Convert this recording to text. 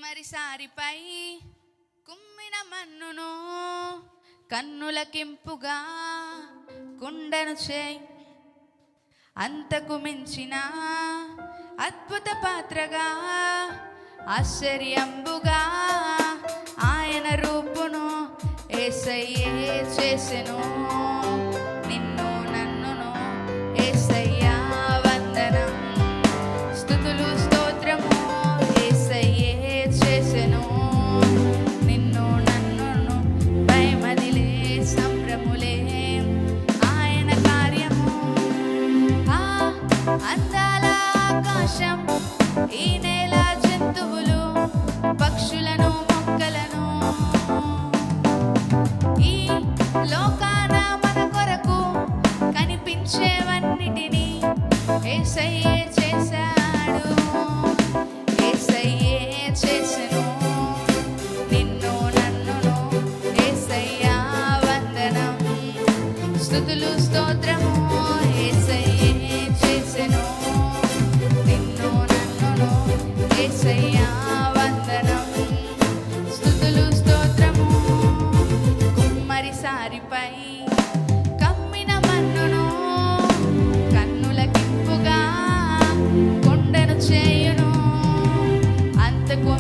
కుమ్మరిసారిపై కుమ్మిన మన్నును కన్నులకింపుగా కుండను చేయి అంతకు మించిన అద్భుత పాత్రగా ఆశ్చర్యంబుగా ఆయన రూపును యేసయ్యే చేసెను. నిన్ను నన్నును యేసయ్యా వందనం, స్తుతులు స్తోత్రము యేసయ్యే చేసెను. నిన్ను నన్నును భయమదిలే సంభ్రములే ఆయన కార్యము. అందాల ఆకాశం, ఈ నేల జంతువులు, పక్షులను మొక్కలను, ఈ లోకాన మన కొరకు కనిపించేవన్నిటినీ యేసయ్యే చేశాడు, యేసయ్యే చేసెను. నిన్ను నన్నును యేసయ్యా వందనం, స్తుతులు స్తోత్రము యేసయ్యే చేసెను. నిన్ను నన్నును యేసయ్యా వందనం, స్తుతులు స్తోత్రము. కుమ్మరిసారిపై కమ్మిన మన్నును కన్నులకింపుగా కొండను చేయును అంతకు